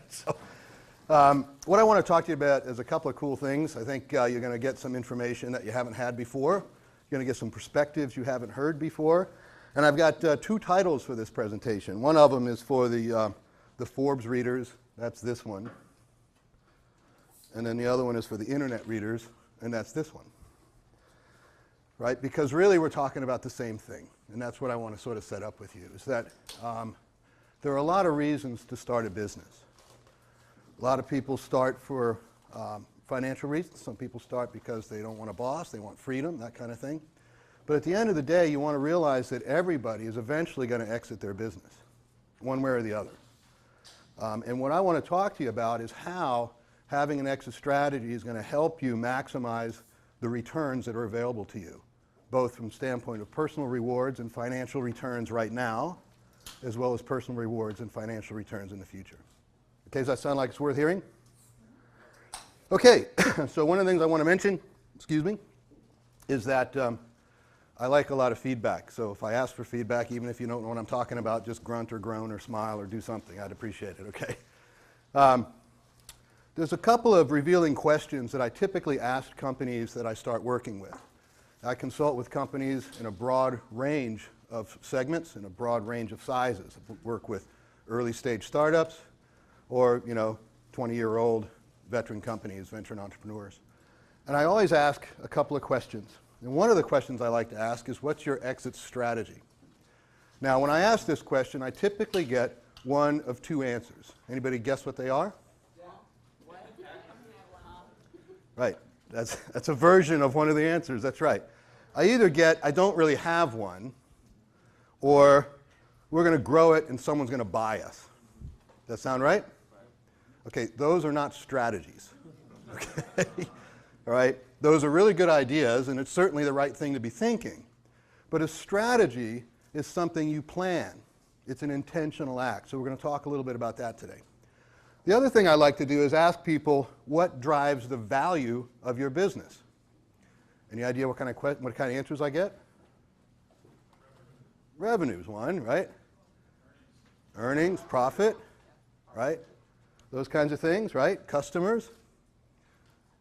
So, what I want to talk to you about is a couple of cool things. I think you're going to get some information that you haven't had before. You're going to get some perspectives you haven't heard before. And I've got two titles for this presentation. One of them is for the Forbes readers. That's this one. And then the other one is for the internet readers, and that's this one. Right? Because really we're talking about the same thing. And that's what I want to sort of set up with you, is that there are a lot of reasons to start a business. A lot of people start for financial reasons. Some people start because they don't want a boss, they want freedom, that kind of thing. But at the end of the day, you want to realize that everybody is eventually going to exit their business, one way or the other. And what I want to talk to you about is how having an exit strategy is going to help you maximize the returns that are available to you, both from the standpoint of personal rewards and financial returns right now, as well as personal rewards and financial returns in the future. Okay, does that sound like it's worth hearing? Okay, so one of the things I want to mention, is that I like a lot of feedback. So if I ask for feedback, even if you don't know what I'm talking about, just grunt or groan or smile or do something. I'd appreciate it, okay? There's a couple of revealing questions that I typically ask companies that I start working with. I consult with companies in a broad range of segments, in a broad range of sizes. I work with early stage startups or, 20-year-old veteran companies, veteran entrepreneurs. And I always ask a couple of questions. And one of the questions I like to ask is, what's your exit strategy? Now, when I ask this question, I typically get one of two answers. Anybody guess what they are? Right. That's a version of one of the answers. That's right. I either get, I don't really have one, or we're going to grow it and someone's going to buy us. Does that sound right? Okay, those are not strategies. Okay? All right? Those are really good ideas, and it's certainly the right thing to be thinking. But a strategy is something you plan. It's an intentional act. So we're going to talk a little bit about that today. The other thing I like to do is ask people, what drives the value of your business? Any idea what kind of answers I get? Revenue's one, right? Earnings, profit, right? Those kinds of things, right? Customers,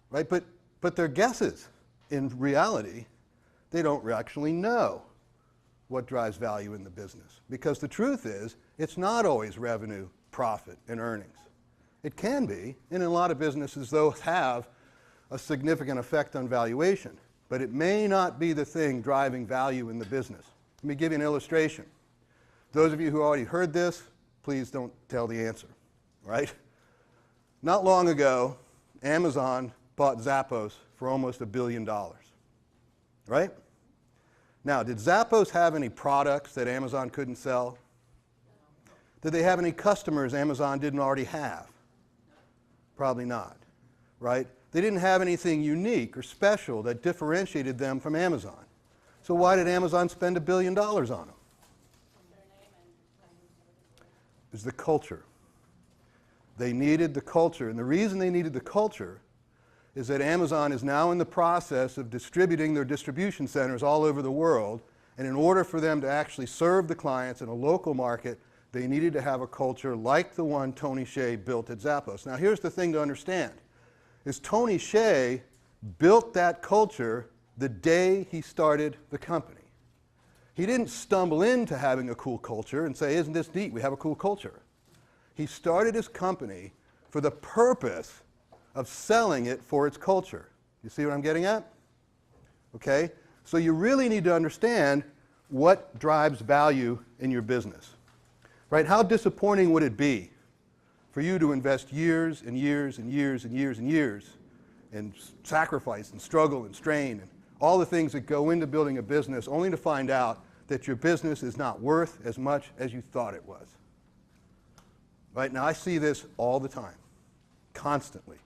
right? But they're guesses. In reality, they don't actually know what drives value in the business. Because the truth is, it's not always revenue, profit, and earnings. It can be, and in a lot of businesses, those have a significant effect on valuation. But it may not be the thing driving value in the business. Let me give you an illustration. Those of you who already heard this, please don't tell the answer, right? Not long ago, Amazon bought Zappos for almost $1 billion, right? Now, did Zappos have any products that Amazon couldn't sell? Did they have any customers Amazon didn't already have? Probably not, right? They didn't have anything unique or special that differentiated them from Amazon. So why did Amazon spend $1 billion on them? It was the culture. They needed the culture, and the reason they needed the culture is that Amazon is now in the process of distributing their distribution centers all over the world, and in order for them to actually serve the clients in a local market, they needed to have a culture like the one Tony Hsieh built at Zappos. Now here's the thing to understand, is Tony Hsieh built that culture the day he started the company. He didn't stumble into having a cool culture and say, isn't this neat, we have a cool culture. He started his company for the purpose of selling it for its culture. You see what I'm getting at? Okay? So you really need to understand what drives value in your business. Right? How disappointing would it be for you to invest years and years and years and years and years and sacrifice and struggle and strain and all the things that go into building a business only to find out that your business is not worth as much as you thought it was? Right? Now, I see this all the time, constantly.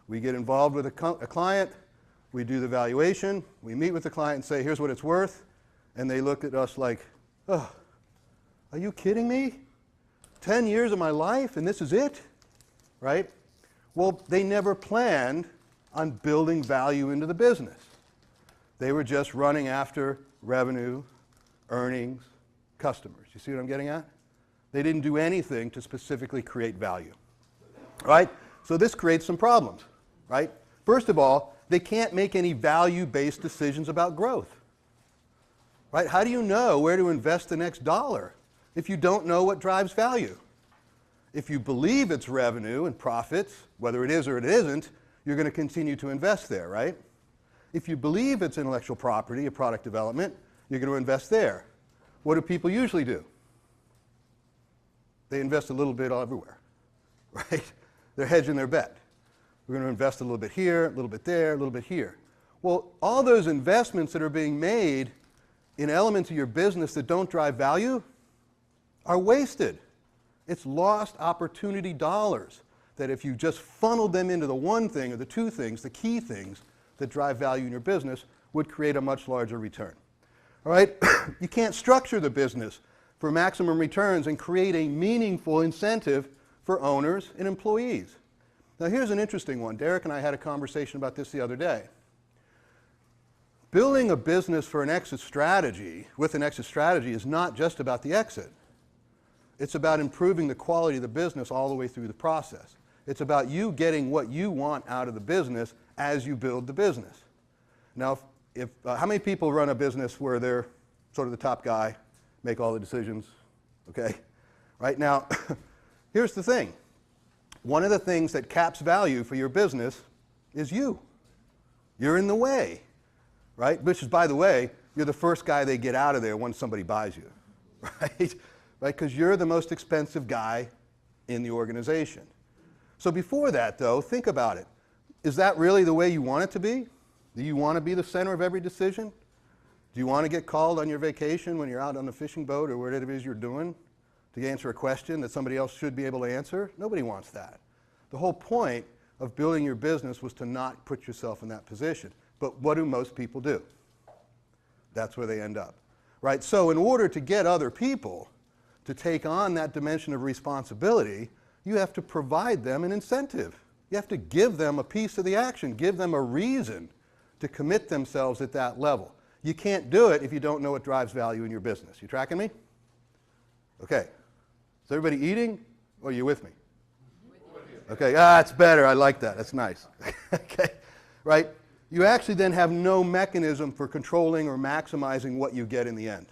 We get involved with a client, we do the valuation, we meet with the client and say, here's what it's worth, and they look at us like, oh, are you kidding me? 10 years of my life and this is it? Right? Well, they never planned on building value into the business. They were just running after revenue, earnings, customers. You see what I'm getting at? They didn't do anything to specifically create value. right? So this creates some problems, right? First of all, they can't make any value-based decisions about growth, right? How do you know where to invest the next dollar if you don't know what drives value? If you believe it's revenue and profits, whether it is or it isn't, you're going to continue to invest there, right? If you believe it's intellectual property, a product development, you're going to invest there. What do people usually do? They invest a little bit everywhere, right? They're hedging their bet. We're going to invest a little bit here, a little bit there, a little bit here. Well, all those investments that are being made in elements of your business that don't drive value are wasted. It's lost opportunity dollars that if you just funneled them into the one thing or the two things, the key things that drive value in your business, would create a much larger return. All right? You can't structure the business for maximum returns and create a meaningful incentive for owners and employees. Now here's an interesting one. Derek and I had a conversation about this the other day. Building a business for an exit strategy, with an exit strategy, is not just about the exit. It's about improving the quality of the business all the way through the process. It's about you getting what you want out of the business as you build the business. Now, how many people run a business where they're sort of the top guy, make all the decisions, okay? Right now, here's the thing. One of the things that caps value for your business is you. You're in the way, right? Which is, by the way, you're the first guy they get out of there once somebody buys you, right? Right? Because you're the most expensive guy in the organization. So before that, though, think about it. Is that really the way you want it to be? Do you want to be the center of every decision? Do you want to get called on your vacation when you're out on the fishing boat or whatever it is you're doing to answer a question that somebody else should be able to answer? Nobody wants that. The whole point of building your business was to not put yourself in that position. But what do most people do? That's where they end up, right? So in order to get other people to take on that dimension of responsibility, you have to provide them an incentive. You have to give them a piece of the action, give them a reason to commit themselves at that level. You can't do it if you don't know what drives value in your business. You tracking me? Okay. Is everybody eating, or are you with me? Okay, that's better. I like that. That's nice. Okay, right? You actually then have no mechanism for controlling or maximizing what you get in the end.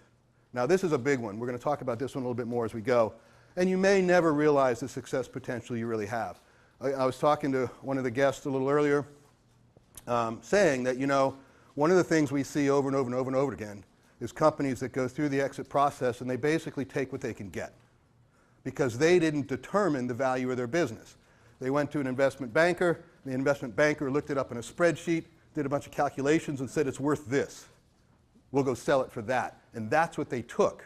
Now, this is a big one. We're going to talk about this one a little bit more as we go. And you may never realize the success potential you really have. I was talking to one of the guests a little earlier, saying that, you know, one of the things we see over and over and over and over again is companies that go through the exit process and they basically take what they can get because they didn't determine the value of their business. They went to an investment banker, the investment banker looked it up in a spreadsheet, did a bunch of calculations and said it's worth this. We'll go sell it for that. And that's what they took.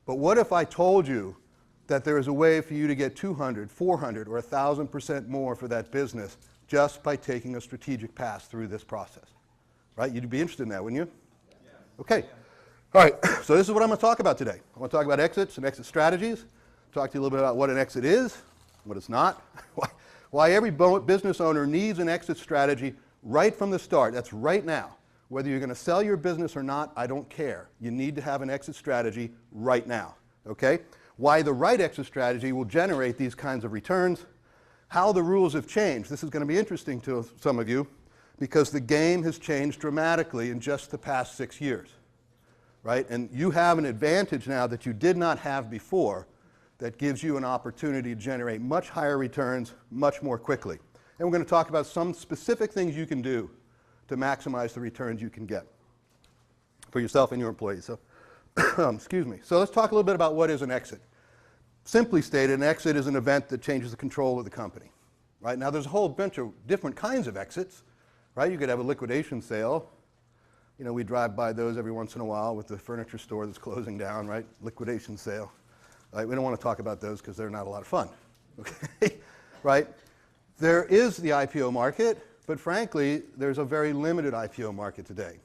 But what if I told you that there is a way for you to get 200, 400, or 1,000% more for that business just by taking a strategic pass through this process? Right? You'd be interested in that, wouldn't you? Yeah. Okay. All right. So this is what I'm going to talk about today. I want to talk about exits and exit strategies. Talk to you a little bit about what an exit is, what it's not, why every business owner needs an exit strategy right from the start. That's right now. Whether you're going to sell your business or not, I don't care. You need to have an exit strategy right now. Okay? Why the right exit strategy will generate these kinds of returns, how the rules have changed. This is going to be interesting to some of you because the game has changed dramatically in just the past 6 years, right? And you have an advantage now that you did not have before that gives you an opportunity to generate much higher returns much more quickly. And we're going to talk about some specific things you can do to maximize the returns you can get for yourself and your employees. So, excuse me. So let's talk a little bit about what is an exit. Simply stated, an exit is an event that changes the control of the company. Right? Now, there's a whole bunch of different kinds of exits. Right? You could have a liquidation sale. You know, we drive by those every once in a while with the furniture store that's closing down, right? Liquidation sale. Right? We don't want to talk about those because they're not a lot of fun. Okay? Right? There is the IPO market, but frankly, there's a very limited IPO market today.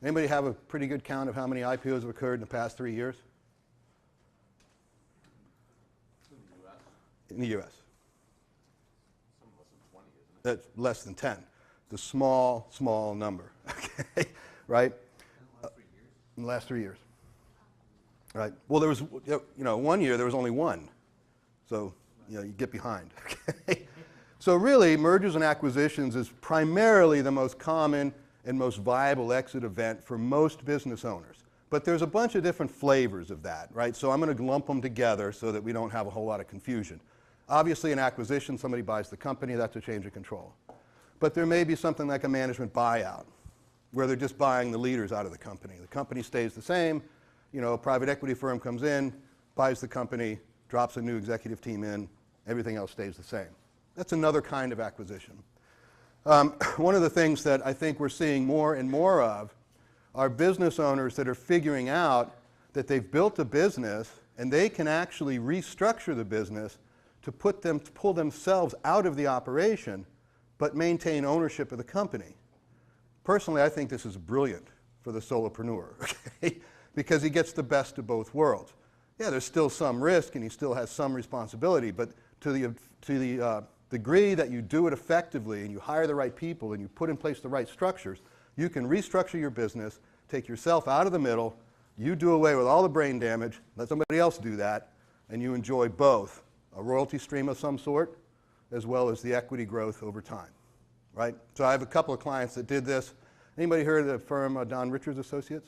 Anybody have a pretty good count of how many IPOs have occurred in the past 3 years? In the U.S. Some less than 20, isn't it? That's less than 10. It's a small, small number. Okay, right? In the last 3 years. Right. Well, there was, you know, 1 year there was only one. So you get behind. Okay? So really, mergers and acquisitions is primarily the most common and most viable exit event for most business owners. But there's a bunch of different flavors of that, right? So I'm going to lump them together so that we don't have a whole lot of confusion. Obviously, an acquisition, somebody buys the company, that's a change of control. But there may be something like a management buyout, where they're just buying the leaders out of the company. The company stays the same. A private equity firm comes in, buys the company, drops a new executive team in, everything else stays the same. That's another kind of acquisition. One of the things that I think we're seeing more and more of are business owners that are figuring out that they've built a business and they can actually restructure the business to pull themselves out of the operation but maintain ownership of the company. Personally, I think this is brilliant for the solopreneur, okay? Because he gets the best of both worlds. Yeah, there's still some risk and he still has some responsibility, but to the degree that you do it effectively and you hire the right people and you put in place the right structures, you can restructure your business, take yourself out of the middle, you do away with all the brain damage, let somebody else do that, and you enjoy both a royalty stream of some sort as well as the equity growth over time, right? So I have a couple of clients that did this. Anybody heard of the firm Don Richards Associates?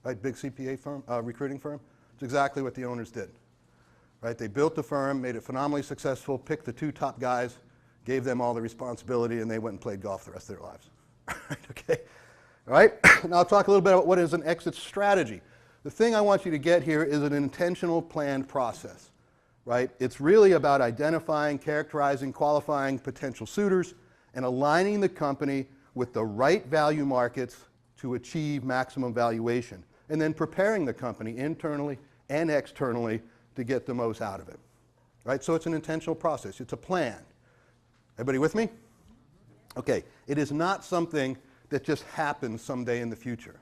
Right, big CPA firm, recruiting firm? It's exactly what the owners did. Right, they built the firm, made it phenomenally successful, picked the two top guys, gave them all the responsibility, and they went and played golf the rest of their lives. Right, okay? All right, now I'll talk a little bit about what is an exit strategy. The thing I want you to get here is an intentional planned process. Right? It's really about identifying, characterizing, qualifying potential suitors, and aligning the company with the right value markets to achieve maximum valuation, and then preparing the company internally and externally to get the most out of it. Right? So it's an intentional process. It's a plan. Everybody with me? Okay. It is not something that just happens someday in the future.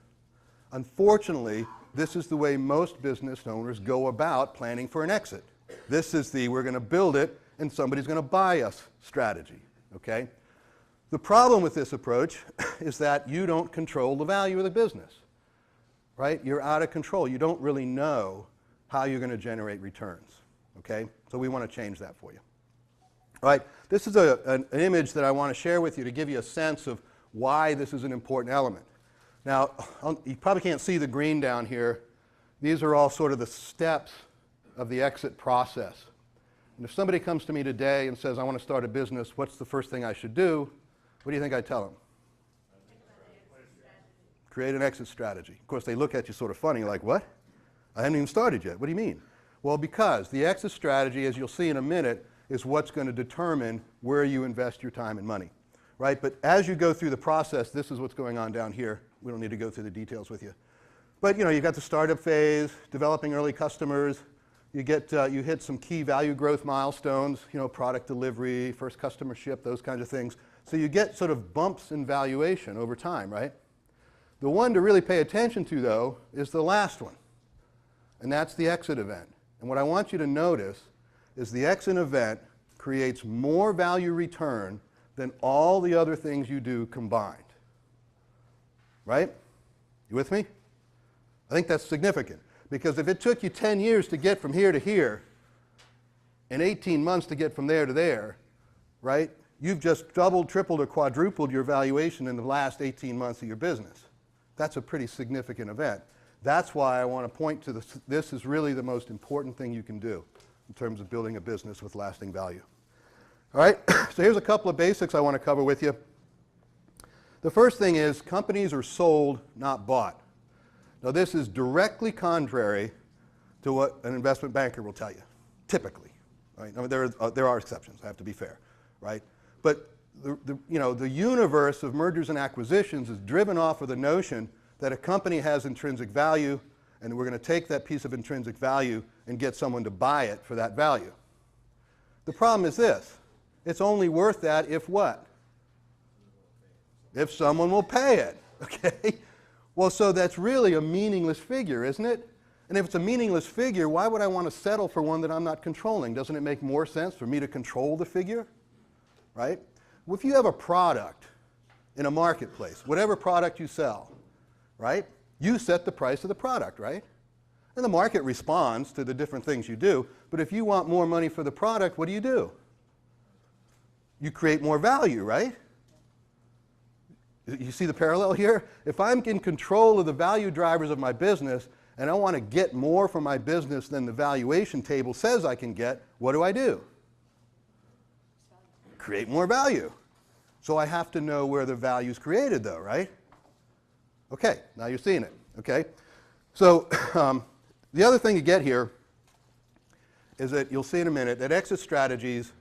Unfortunately, this is the way most business owners go about planning for an exit. This is the we're going to build it and somebody's going to buy us strategy. Okay? The problem with this approach is that you don't control the value of the business. Right? You're out of control. You don't really know how you're going to generate returns. Okay? So we want to change that for you. All right? This is an image that I want to share with you to give you a sense of why this is an important element. Now, you probably can't see the green down here. These are all sort of the steps of the exit process. And if somebody comes to me today and says, I want to start a business, what's the first thing I should do? What do you think I tell them? Create an exit strategy. Of course, they look at you sort of funny, like, what? I haven't even started yet. What do you mean? Well, because the exit strategy, as you'll see in a minute, is what's going to determine where you invest your time and money. Right? But as you go through the process, this is what's going on down here. We don't need to go through the details with you. But you've got the startup phase, developing early customers. You hit some key value growth milestones, product delivery, first customer ship, those kinds of things. So you get sort of bumps in valuation over time, right? The one to really pay attention to, though, is the last one. And that's the exit event. And what I want you to notice is the exit event creates more value return than all the other things you do combined. Right? You with me? I think that's significant. Because if it took you 10 years to get from here to here, and 18 months to get from there to there, right? You've just doubled, tripled, or quadrupled your valuation in the last 18 months of your business. That's a pretty significant event. That's why I want to point to this. This is really the most important thing you can do in terms of building a business with lasting value. All right, so here's a couple of basics I want to cover with you. The first thing is companies are sold, not bought. Now, this is directly contrary to what an investment banker will tell you, typically. Right? I mean, there are exceptions, I have to be fair. Right? But the universe of mergers and acquisitions is driven off of the notion that a company has intrinsic value, and we're going to take that piece of intrinsic value and get someone to buy it for that value. The problem is this. It's only worth that if what? If someone will pay it. Okay? Well, so that's really a meaningless figure, isn't it? And if it's a meaningless figure, why would I want to settle for one that I'm not controlling? Doesn't it make more sense for me to control the figure? Right? Well, if you have a product in a marketplace, whatever product you sell, right? You set the price of the product, right? And the market responds to the different things you do. But if you want more money for the product, what do? You create more value, right? You see the parallel here? If I'm in control of the value drivers of my business and I want to get more from my business than the valuation table says I can get, what do? Create more value. So I have to know where the value is created, though, right? Okay, now you're seeing it, okay? So the other thing you get here is that you'll see in a minute that exit strategies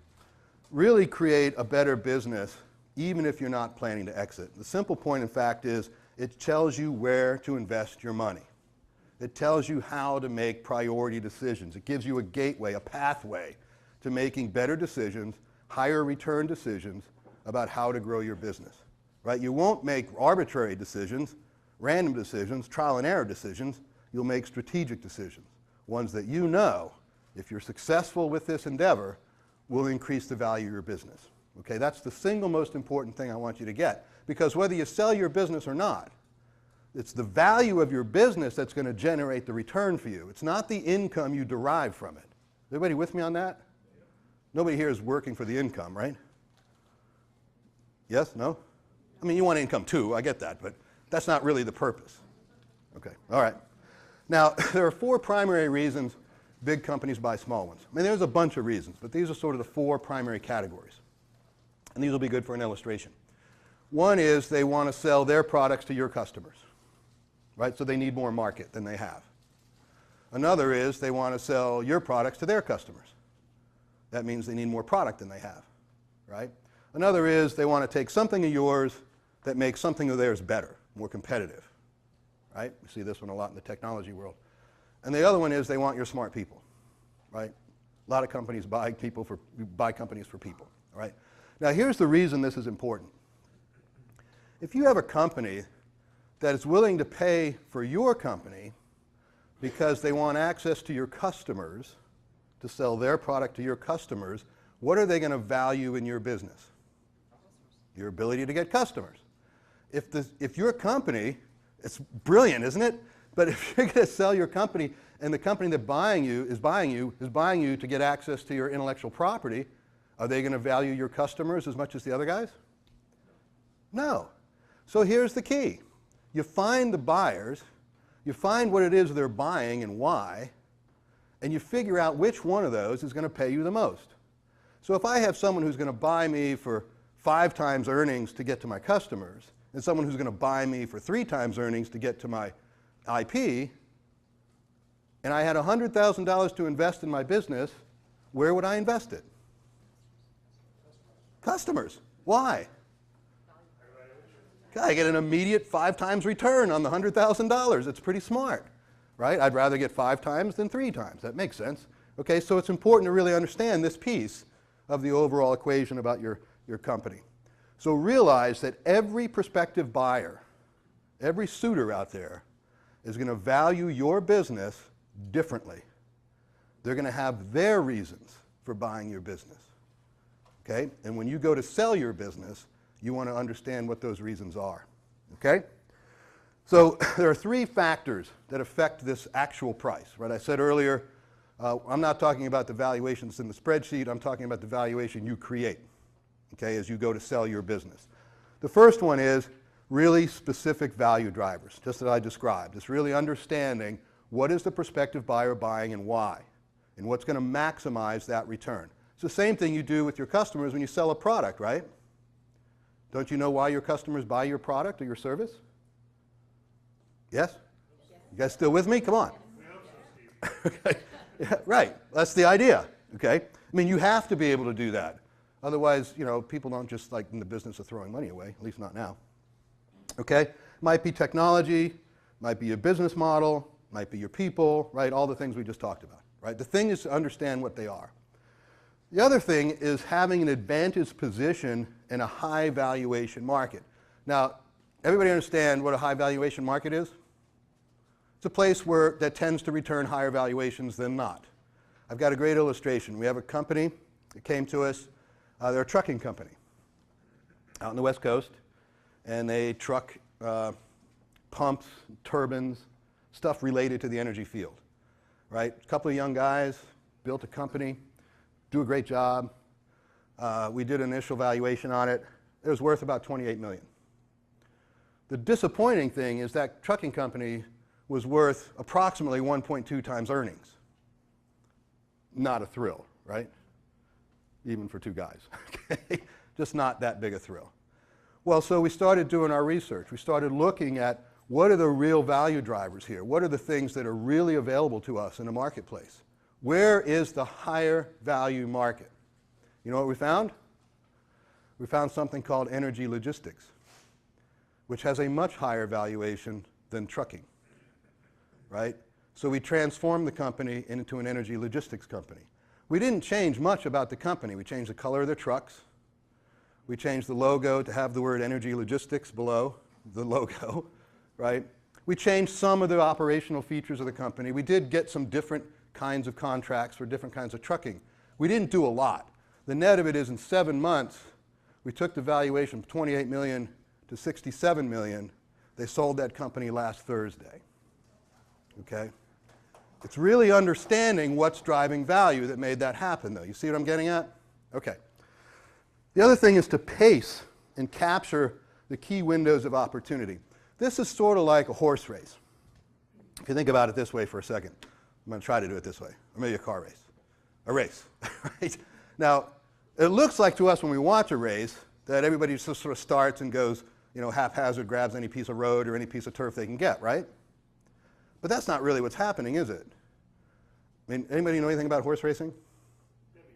really create a better business even if you're not planning to exit. The simple point, in fact, is it tells you where to invest your money. It tells you how to make priority decisions. It gives you a gateway, a pathway to making better decisions, higher return decisions about how to grow your business, right? You won't make arbitrary decisions, random decisions, trial and error decisions. You'll make strategic decisions, ones that you know, if you're successful with this endeavor, will increase the value of your business. Okay, that's the single most important thing I want you to get. Because whether you sell your business or not, it's the value of your business that's going to generate the return for you. It's not the income you derive from it. Everybody with me on that? Nobody here is working for the income, right? Yes? No? I mean, you want income too, I get that, but that's not really the purpose. Okay, all right. Now, there are 4 primary reasons big companies buy small ones. I mean, there's a bunch of reasons, but these are sort of the 4 primary categories. And these will be good for an illustration. One is they want to sell their products to your customers, right? So they need more market than they have. Another is they want to sell your products to their customers. That means they need more product than they have, right? Another is they want to take something of yours that makes something of theirs better, more competitive, right? We see this one a lot in the technology world. And the other one is they want your smart people, right? A lot of companies buy companies for people, right? Now here's the reason this is important. If you have a company that is willing to pay for your company because they want access to your customers, to sell their product to your customers, what are they going to value in your business? Your ability to get customers. If your company, it's brilliant, isn't it? But if you're going to sell your company and the company that is buying you to get access to your intellectual property, are they going to value your customers as much as the other guys? No. So here's the key. You find the buyers, you find what it is they're buying and why, and you figure out which one of those is going to pay you the most. So if I have someone who's going to buy me for 5 times earnings to get to my customers, and someone who's going to buy me for 3 times earnings to get to my IP, and I had $100,000 to invest in my business, where would I invest it? Customers. Why? I get an immediate 5 times return on the $100,000. It's pretty smart, right? I'd rather get 5 times than 3 times. That makes sense. Okay, so it's important to really understand this piece of the overall equation about your company. So realize that every prospective buyer, every suitor out there is going to value your business differently. They're going to have their reasons for buying your business. Okay? And when you go to sell your business, you want to understand what those reasons are. Okay? So there are 3 factors that affect this actual price, right? I said earlier, I'm not talking about the valuations in the spreadsheet. I'm talking about the valuation you create, okay, as you go to sell your business. The first one is really specific value drivers, just as I described. It's really understanding what is the prospective buyer buying and why, and what's going to maximize that return. It's the same thing you do with your customers when you sell a product, right? Don't you know why your customers buy your product or your service? Yes? You guys still with me? Come on. Okay. Yeah, right. That's the idea. Okay? I mean, you have to be able to do that. Otherwise, you know, people don't just like in the business of throwing money away, at least not now. Okay? Might be technology, might be your business model, might be your people, right? All the things we just talked about, right? The thing is to understand what they are. The other thing is having an advantaged position in a high valuation market. Now, everybody understand what a high valuation market is? It's a place that tends to return higher valuations than not. I've got a great illustration. We have a company that came to us. They're a trucking company out on the West Coast, and they truck pumps, turbines, stuff related to the energy field. right? A couple of young guys, built a company, do a great job. We did an initial valuation on it. It was worth about $28 million. The disappointing thing is that trucking company was worth approximately 1.2 times earnings. Not a thrill, right? Even for two guys, okay? Just not that big a thrill. Well, so we started doing our research. We started looking at what are the real value drivers here? What are the things that are really available to us in the marketplace? Where is the higher value market? You know what we found? We found something called energy logistics, which has a much higher valuation than trucking, right? So we transformed the company into an energy logistics company. We didn't change much about the company. We changed the color of their trucks. We changed the logo to have the word energy logistics below the logo, right? We changed some of the operational features of the company. We did get some different kinds of contracts for different kinds of trucking. We didn't do a lot. The net of it is in 7 months, we took the valuation from $28 million to $67 million. They sold that company last Thursday, okay? It's really understanding what's driving value that made that happen, though. You see what I'm getting at? Okay. The other thing is to pace and capture the key windows of opportunity. This is sort of like a horse race. If you think about it this way for a second, I'm going to try to do it this way, or maybe a car race. A race, right? Now, it looks like to us when we watch a race that everybody just sort of starts and goes, you know, haphazard, grabs any piece of road or any piece of turf they can get, right? But that's not really what's happening, is it? I mean, anybody know anything about horse racing?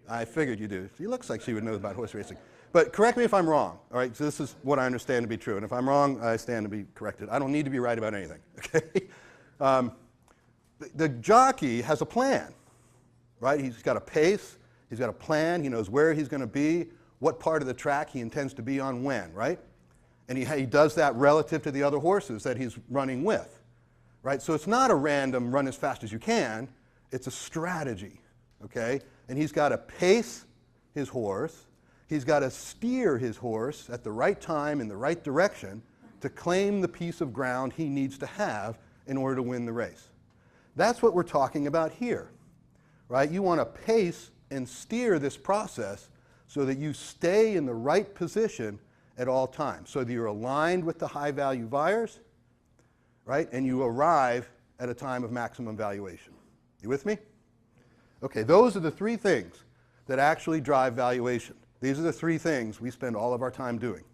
I figured you do. She looks like she would know about horse racing. But correct me if I'm wrong, all right? So this is what I understand to be true. And if I'm wrong, I stand to be corrected. I don't need to be right about anything, okay? The jockey has a plan, right? He's got a pace. He's got a plan. He knows where he's going to be, what part of the track he intends to be on when, right? And he does that relative to the other horses that he's running with, right? So it's not a random run as fast as you can. It's a strategy, okay? And he's got to pace his horse. He's got to steer his horse at the right time in the right direction to claim the piece of ground he needs to have in order to win the race. That's what we're talking about here, right? You want to pace and steer this process so that you stay in the right position at all times, so that you're aligned with the high-value buyers, right? And you arrive at a time of maximum valuation. You with me? Okay, those are the three things that actually drive valuation. These are the three things we spend all of our time doing.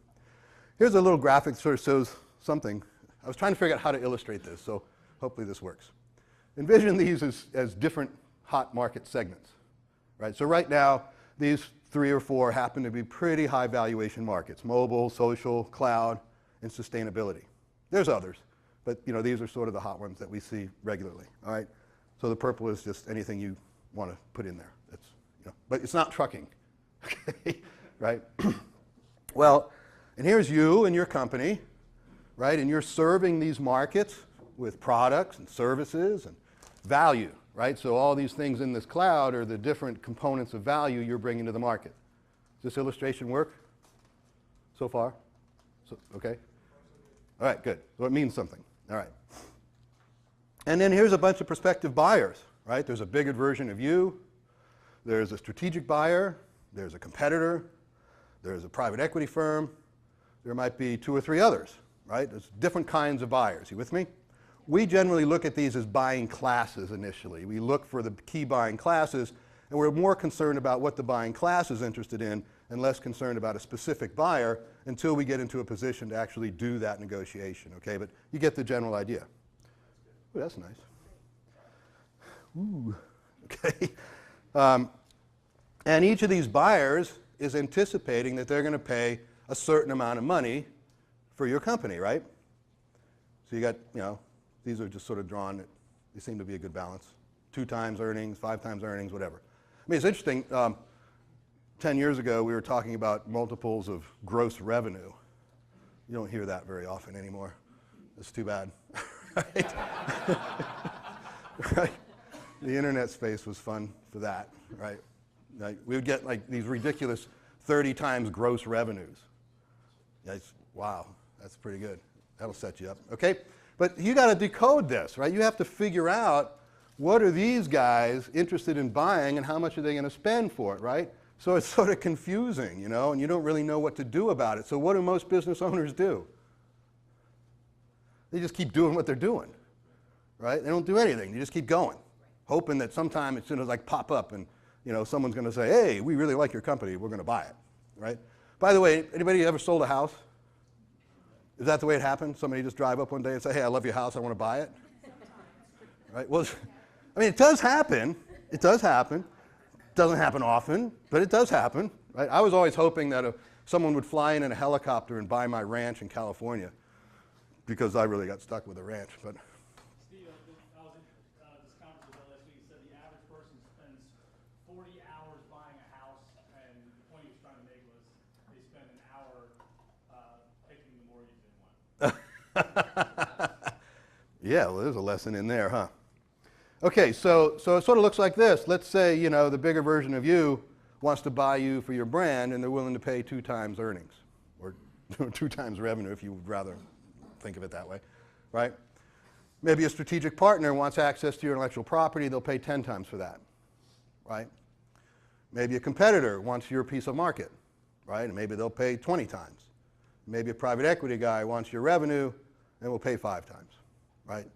Here's a little graphic that sort of shows something. I was trying to figure out how to illustrate this, so hopefully this works. Envision these as different hot market segments, right? So right now, these 3 or 4 happen to be pretty high valuation markets: mobile, social, cloud, and sustainability. There's others, but you know, these are sort of the hot ones that we see regularly, all right? So the purple is just anything you want to put in there. It's, you know, but it's not trucking, okay, right? Well, and here's you and your company, right? And you're serving these markets with products and services and value, right? So all these things in this cloud are the different components of value you're bringing to the market. Does this illustration work so far? So, okay. All right, good. So it means something. All right. And then here's a bunch of prospective buyers, right? There's a bigger version of you. There's a strategic buyer. There's a competitor. There's a private equity firm. There might be 2 or 3 others, right? There's different kinds of buyers. You with me? We generally look at these as buying classes initially. We look for the key buying classes, and we're more concerned about what the buying class is interested in and less concerned about a specific buyer until we get into a position to actually do that negotiation, okay? But you get the general idea. Ooh, that's nice. Ooh, okay. And each of these buyers is anticipating that they're going to pay a certain amount of money for your company, right? So you got, you know, these are just sort of drawn. They seem to be a good balance. 2 times earnings, 5 times earnings, whatever. I mean, it's interesting. 10 years ago, we were talking about multiples of gross revenue. You don't hear that very often anymore. It's too bad. Right? Right? The internet space was fun for that, right? Like, we would get like these ridiculous 30 times gross revenues. Wow, that's pretty good. That'll set you up, okay? But you got to decode this, right? You have to figure out what are these guys interested in buying and how much are they going to spend for it, right? So it's sort of confusing, you know, and you don't really know what to do about it. So what do most business owners do? They just keep doing what they're doing, right? They don't do anything. They just keep going, hoping that sometime it's going to like pop up and, you know, someone's going to say, hey, we really like your company. We're going to buy it, right? By the way, anybody ever sold a house? Is that the way it happened? Somebody just drive up one day and say, hey, I love your house. I want to buy it? Right? Well, I mean, it does happen. It does happen. It doesn't happen often, but it does happen. Right? I was always hoping that someone would fly in a helicopter and buy my ranch in California because I really got stuck with a ranch. But Steve, I was at this conference last week. He said the average person spends 40 hours buying a house, and the point he was trying to make was they spend an hour picking the mortgage they want. Yeah, well, there's a lesson in there, huh? Okay, so it sort of looks like this. Let's say, you know, the bigger version of you wants to buy you for your brand, and they're willing to pay 2 times earnings, or 2 times revenue, if you would rather think of it that way, right? Maybe a strategic partner wants access to your intellectual property. They'll pay 10 times for that, right? Maybe a competitor wants your piece of market, right? And maybe they'll pay 20 times. Maybe a private equity guy wants your revenue and will pay 5 times, right?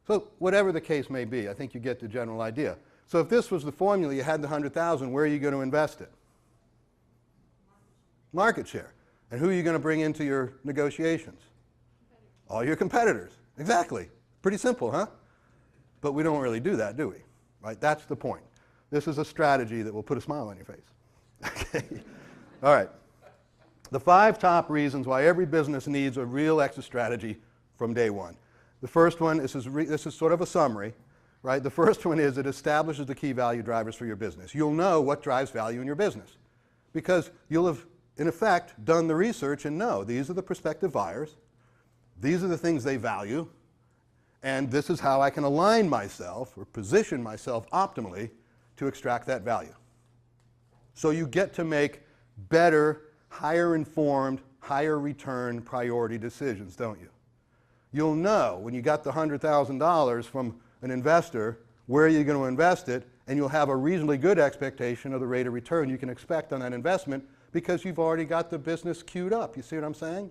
So whatever the case may be, I think you get the general idea. So if this was the formula, you had the 100,000, where are you going to invest it? Market share. And who are you going to bring into your negotiations? All your competitors. Exactly. Pretty simple, huh? But we don't really do that, do we? Right? That's the point. This is a strategy that will put a smile on your face. Okay. All right. The 5 top reasons why every business needs a real exit strategy from day one. The first one, this is sort of a summary, right? The first one is it establishes the key value drivers for your business. You'll know what drives value in your business because you'll have, in effect, done the research and know these are the prospective buyers, these are the things they value, and this is how I can align myself or position myself optimally to extract that value. So you get to make better, higher informed, higher return priority decisions, don't you? You'll know when you got the $100,000 from an investor where you're going to invest it, and you'll have a reasonably good expectation of the rate of return you can expect on that investment because you've already got the business queued up. You see what I'm saying?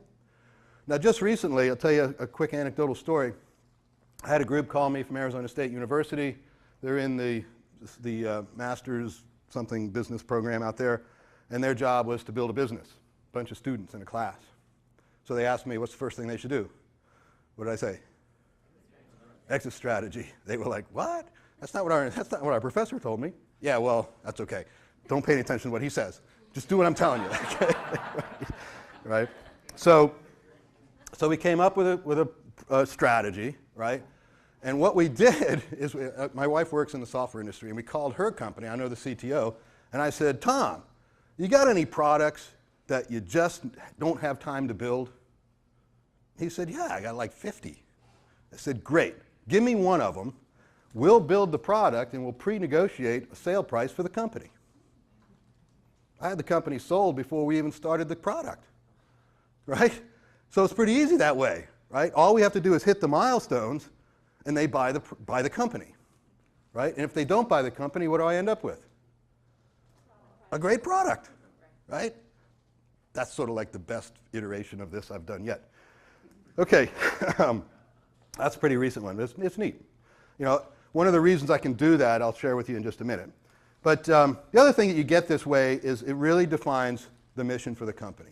Now, just recently, I'll tell you a quick anecdotal story. I had a group call me from Arizona State University. They're in the master's something business program out there, and their job was to build a business, a bunch of students in a class. So they asked me, what's the first thing they should do? What did I say? Exit strategy. They were like, what? That's not what our professor told me. Yeah, well, that's okay. Don't pay any attention to what he says. Just do what I'm telling you. Okay? Right? So we came up with a strategy, right? And what we did is, my wife works in the software industry, and we called her company, I know the CTO, and I said, Tom, you got any products that you just don't have time to build? He said, yeah, I got like 50. I said, great. Give me one of them. We'll build the product, and we'll pre-negotiate a sale price for the company. I had the company sold before we even started the product, right? So it's pretty easy that way, right? All we have to do is hit the milestones, and they buy the company, right? And if they don't buy the company, what do I end up with? A great product, right? That's sort of like the best iteration of this I've done yet. Okay, that's a pretty recent one. It's neat. You know, one of the reasons I can do that, I'll share with you in just a minute. But the other thing that you get this way is it really defines the mission for the company.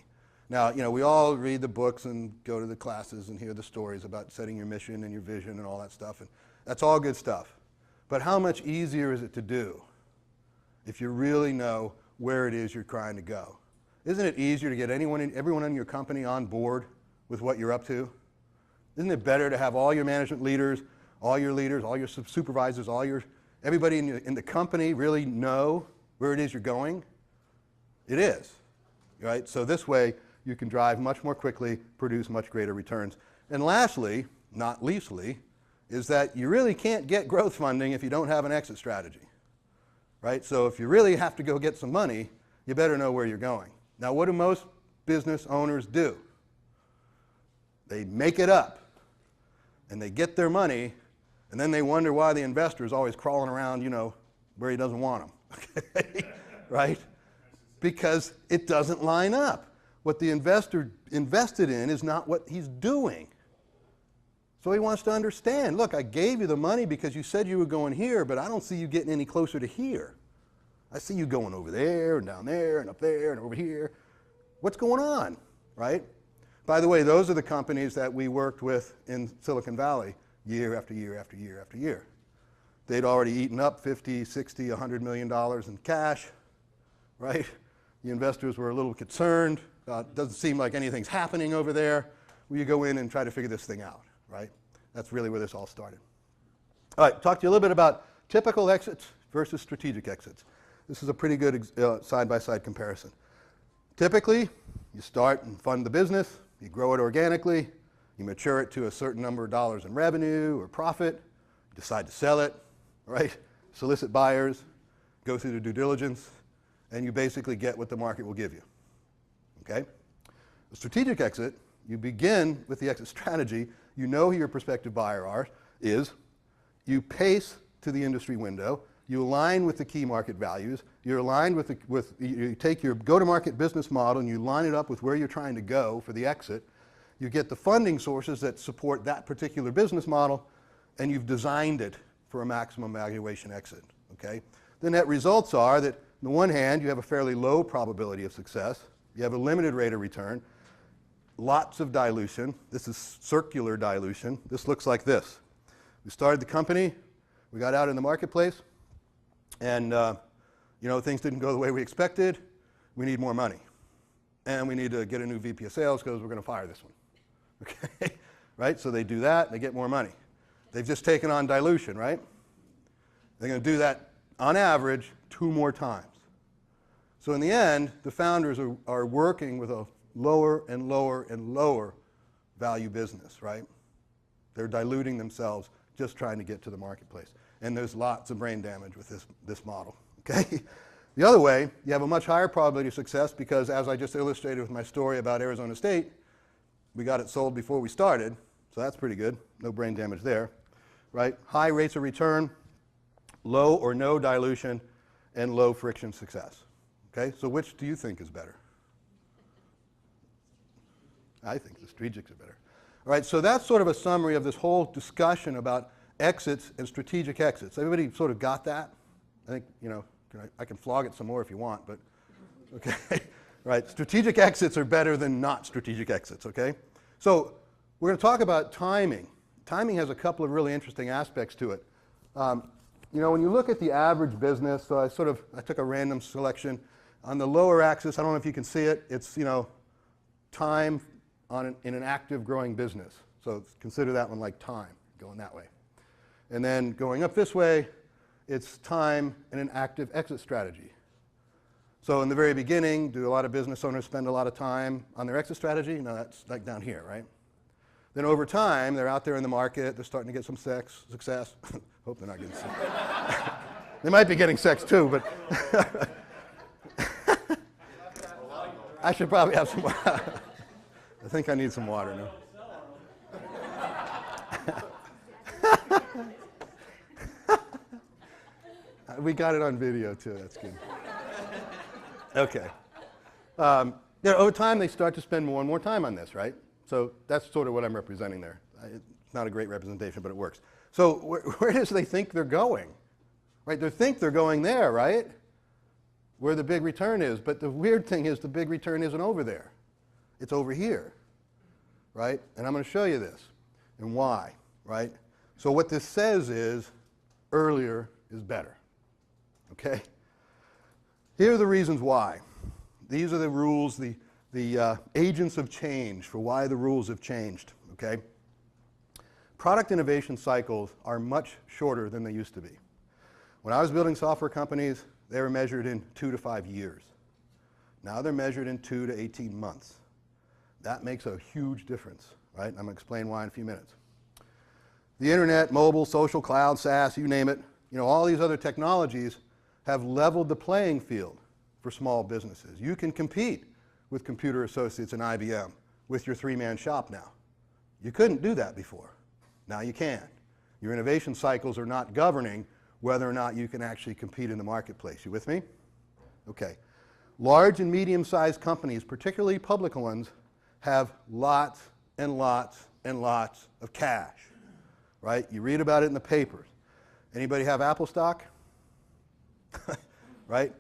Now, you know, we all read the books and go to the classes and hear the stories about setting your mission and your vision and all that stuff, and that's all good stuff. But how much easier is it to do if you really know where it is you're trying to go? Isn't it easier to get everyone in your company on board with what you're up to? Isn't it better to have all your management leaders, all your supervisors, everybody in the company really know where it is you're going? It is, right? So this way you can drive much more quickly, produce much greater returns. And lastly, not leastly, is that you really can't get growth funding if you don't have an exit strategy, right? So if you really have to go get some money, you better know where you're going. Now, what do most business owners do? They make it up, and they get their money, And then they wonder why the investor is always crawling around, where he doesn't want them, okay? Right? Because it doesn't line up. What the investor invested in is not what he's doing. So he wants to understand, look, I gave you the money because you said you were going here, but I don't see you getting any closer to here. I see you going over there and down there and up there and over here. What's going on, right? By the way, those are the companies that we worked with in Silicon Valley year after year after year after year. They'd already eaten up 50, 60, $100 million in cash, right? The investors were a little concerned. It doesn't seem like anything's happening over there. Will you go in and try to figure this thing out, right? That's really where this all started. All right, talk to you a little bit about typical exits versus strategic exits. This is a pretty good side-by-side comparison. Typically, you start and fund the business, you grow it organically, you mature it to a certain number of dollars in revenue or profit, you decide to sell it, right? Solicit buyers, go through the due diligence, and you basically get what the market will give you, okay? A strategic exit, you begin with the exit strategy, you know who your prospective buyer is, you pace to the industry window, you align with the key market values, you're aligned you take your go-to-market business model and you line it up with where you're trying to go for the exit, you get the funding sources that support that particular business model, and you've designed it for a maximum valuation exit, okay? The net results are that, on the one hand, you have a fairly low probability of success, you have a limited rate of return, lots of dilution. This is circular dilution. This looks like this. We started the company, we got out in the marketplace, and things didn't go the way we expected. We need more money. And we need to get a new VP of sales because we're going to fire this one. Okay? Right? So they do that, they get more money. They've just taken on dilution, right? They're going to do that, on average, 2 more times. So in the end, the founders are working with a lower and lower and lower value business, right? They're diluting themselves just trying to get to the marketplace. And there's lots of brain damage with this model, okay? The other way, you have a much higher probability of success because, as I just illustrated with my story about Arizona State, we got it sold before we started, so that's pretty good. No brain damage there, right? High rates of return, low or no dilution, and low friction success, okay? So which do you think is better? I think the strategics are better. All right, so that's sort of a summary of this whole discussion about exits and strategic exits. Everybody sort of got that? I think, I can flog it some more if you want, but okay. Right, strategic exits are better than not strategic exits, okay? So we're going to talk about timing. Timing has a couple of really interesting aspects to it. When you look at the average business, so I took a random selection. On the lower axis, I don't know if you can see it, it's, time in an active growing business. So consider that one like time, going that way. And then going up this way, it's time in an active exit strategy. So in the very beginning, do a lot of business owners spend a lot of time on their exit strategy? No, that's like down here, right? Then over time, they're out there in the market, they're starting to get some success. Hope they're not getting sick. They might be getting sex too, but I should probably have some water. I think I need some water now. We got it on video too, that's good. Okay. Over time, they start to spend more and more time on this, right? So that's sort of what I'm representing there. It's not a great representation, but it works. So where does they think they're going? Right? They think they're going there, right? Where the big return is. But the weird thing is the big return isn't over there. It's over here, right? And I'm going to show you this and why, right? So what this says is earlier is better, okay? Here are the reasons why. These are the rules, the agents of change for why the rules have changed, okay? Product innovation cycles are much shorter than they used to be. When I was building software companies, they were measured in 2 to 5 years. Now they're measured in 2 to 18 months. That makes a huge difference, right? I'm going to explain why in a few minutes. The internet, mobile, social, cloud, SaaS, you name it, all these other technologies have leveled the playing field for small businesses. You can compete with Computer Associates and IBM with your 3-man shop now. You couldn't do that before. Now you can. Your innovation cycles are not governing whether or not you can actually compete in the marketplace. You with me? Okay. Large and medium-sized companies, particularly public ones, have lots and lots and lots of cash, right? You read about it in the papers. Anybody have Apple stock? Right?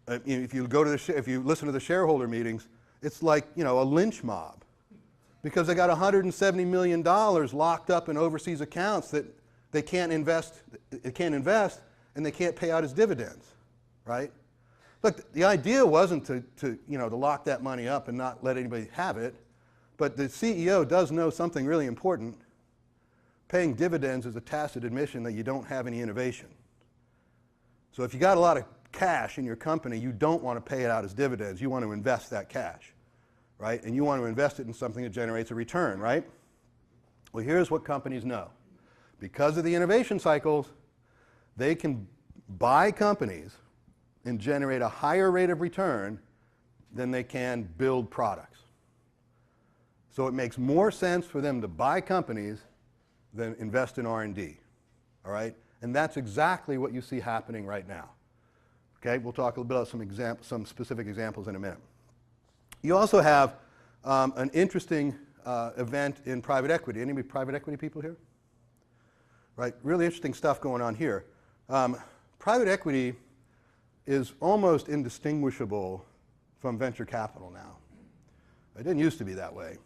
If you go to if you listen to the shareholder meetings, it's like, you know, a lynch mob, because they got $170 million locked up in overseas accounts that they can't invest, and they can't pay out as dividends, right? Look, the idea wasn't to lock that money up and not let anybody have it, but the CEO does know something really important. Paying dividends is a tacit admission that you don't have any innovation. So if you got a lot of cash in your company, you don't want to pay it out as dividends. You want to invest that cash, right? And you want to invest it in something that generates a return, right? Well, here's what companies know. Because of the innovation cycles, they can buy companies and generate a higher rate of return than they can build products. So it makes more sense for them to buy companies than invest in R&D, all right? And that's exactly what you see happening right now. Okay, we'll talk a little bit about some specific examples in a minute. You also have an interesting event in private equity. Any private equity people here? Right, really interesting stuff going on here. Private equity is almost indistinguishable from venture capital now. It didn't used to be that way.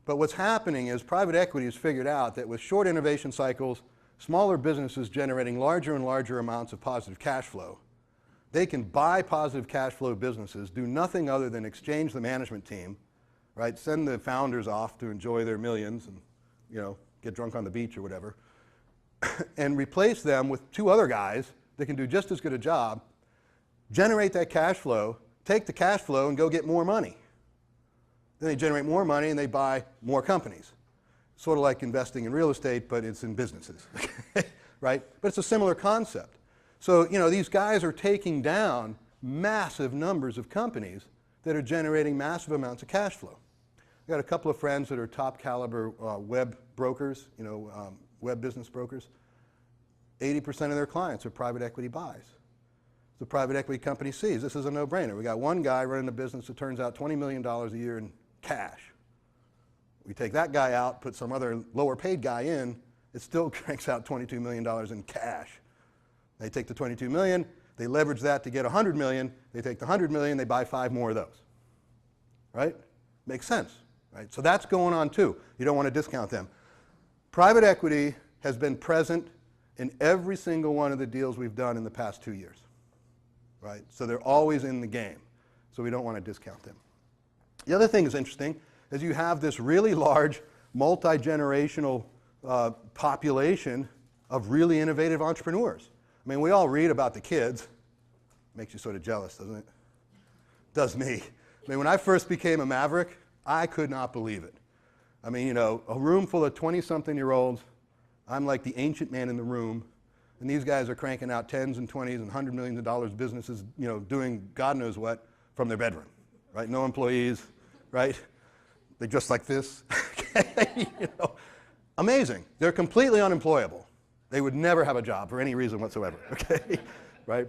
But what's happening is private equity has figured out that with short innovation cycles, smaller businesses generating larger and larger amounts of positive cash flow, they can buy positive cash flow businesses, do nothing other than exchange the management team, right? Send the founders off to enjoy their millions and, you know, get drunk on the beach or whatever, and replace them with two other guys that can do just as good a job, generate that cash flow, take the cash flow and go get more money. Then they generate more money and they buy more companies. Sort of like investing in real estate, but it's in businesses, right? But it's a similar concept. So, you know, these guys are taking down massive numbers of companies that are generating massive amounts of cash flow. I've got a couple of friends that are top caliber web brokers, you know, web business brokers. 80% of their clients are private equity buys. The private equity company sees this is a no-brainer. We got one guy running a business that turns out $20 million a year in cash. We take that guy out, put some other lower paid guy in, it still cranks out $22 million in cash. They take the 22 million, they leverage that to get 100 million, they take the 100 million, they buy 5 more of those, right? Makes sense, right? So that's going on too. You don't want to discount them. Private equity has been present in every single one of the deals we've done in the past 2 years, right? So they're always in the game, so we don't want to discount them. The other thing that's interesting is you have this really large multi-generational population of really innovative entrepreneurs. I mean, we all read about the kids. Makes you sort of jealous, doesn't it? Does me. I mean, when I first became a maverick, I could not believe it. I mean, you know, a room full of 20-something-year-olds, I'm like the ancient man in the room, and these guys are cranking out 10s and 20s and $100 million businesses, you know, doing God knows what from their bedroom, right? No employees, right? They dress like this. You know, amazing. They're completely unemployable. They would never have a job for any reason whatsoever, okay? Right?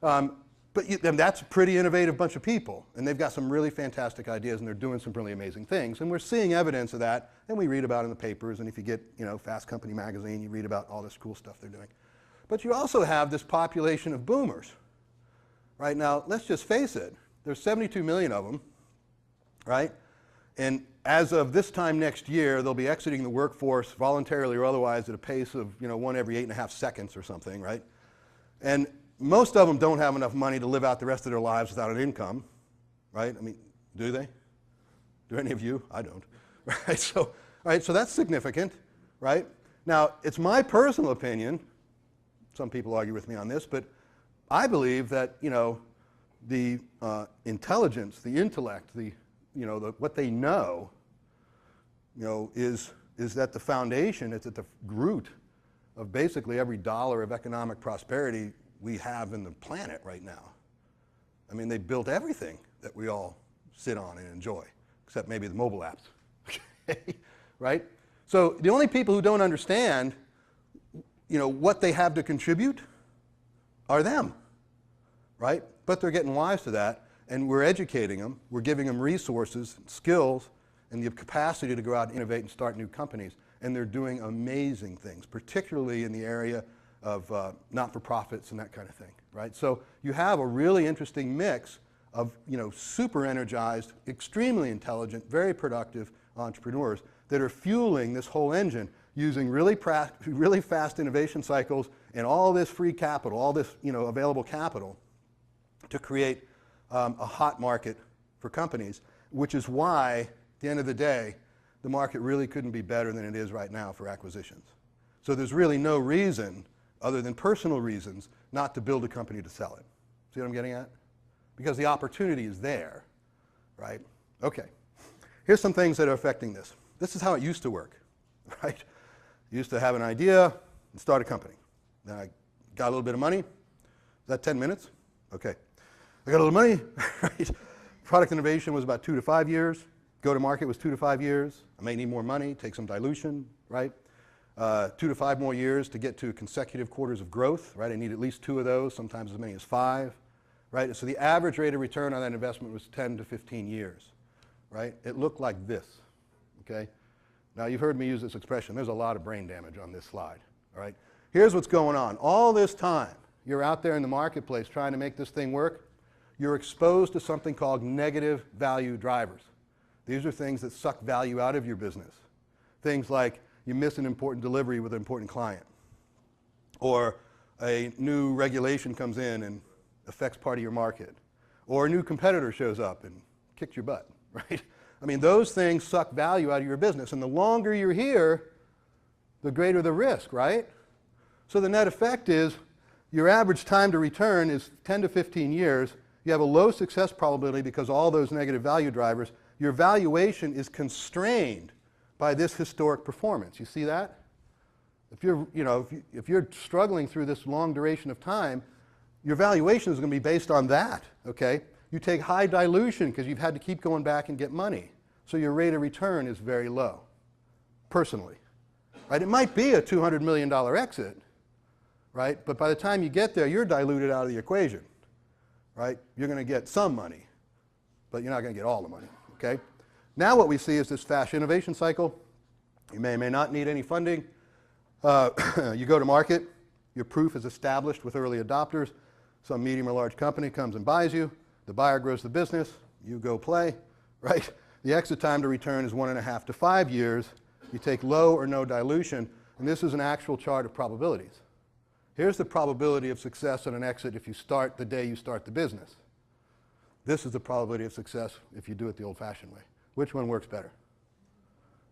And that's a pretty innovative bunch of people, and they've got some really fantastic ideas, and they're doing some really amazing things, and we're seeing evidence of that, and we read about it in the papers, and if you get, you know, Fast Company magazine, you read about all this cool stuff they're doing. But you also have this population of boomers, right? Now, let's just face it, there's 72 million of them, right? And as of this time next year, they'll be exiting the workforce voluntarily or otherwise at a pace of, you know, 1 every 8.5 seconds or something, right? And most of them don't have enough money to live out the rest of their lives without an income, right? I mean, do they? Do any of you? I don't. Right? So that's significant, right? Now, it's my personal opinion, some people argue with me on this, but I believe that, you know, the intelligence, the intellect, what they know, you know, is that the foundation, it's at the root of basically every dollar of economic prosperity we have in the planet right now. I mean, they built everything that we all sit on and enjoy, except maybe the mobile apps, right? So the only people who don't understand what they have to contribute are them, right? But they're getting wise to that, and we're educating them. We're giving them resources, skills, and the capacity to go out and innovate and start new companies. And they're doing amazing things, particularly in the area of not-for-profits and that kind of thing, right? So you have a really interesting mix of, super energized, extremely intelligent, very productive entrepreneurs that are fueling this whole engine using really fast innovation cycles and all this free capital, all this, available capital to create a hot market for companies, which is why, at the end of the day, the market really couldn't be better than it is right now for acquisitions. So there's really no reason, other than personal reasons, not to build a company to sell it. See what I'm getting at? Because the opportunity is there, right? Okay. Here's some things that are affecting this. This is how it used to work, right? You used to have an idea and start a company. Then I got a little bit of money. Is that 10 minutes? Okay. I got a little money, right? Product innovation was about 2 to 5 years. Go-to-market was 2 to 5 years. I may need more money, take some dilution, right? 2 to 5 more years to get to consecutive quarters of growth, right? I need at least 2 of those, sometimes as many as 5, right? So the average rate of return on that investment was 10 to 15 years, right? It looked like this, okay? Now, you've heard me use this expression. There's a lot of brain damage on this slide, all right? Here's what's going on. All this time, you're out there in the marketplace trying to make this thing work. You're exposed to something called negative value drivers. These are things that suck value out of your business. Things like you miss an important delivery with an important client, or a new regulation comes in and affects part of your market, or a new competitor shows up and kicks your butt, right? I mean, those things suck value out of your business, and the longer you're here, the greater the risk, right? So the net effect is your average time to return is 10 to 15 years. You have a low success probability because all those negative value drivers. Your valuation is constrained by this historic performance. You see that? If you're, if you're struggling through this long duration of time, your valuation is going to be based on that, okay? You take high dilution because you've had to keep going back and get money. So your rate of return is very low, personally, right? It might be a $200 million exit, right? But by the time you get there, you're diluted out of the equation, right? You're going to get some money, but you're not going to get all the money. Okay? Now what we see is this fast innovation cycle. You may or may not need any funding. You go to market. Your proof is established with early adopters. Some medium or large company comes and buys you. The buyer grows the business. You go play, right? The exit time to return is 1.5 to 5 years. You take low or no dilution, and this is an actual chart of probabilities. Here's the probability of success on an exit if you start the day you start the business. This is the probability of success if you do it the old-fashioned way. Which one works better?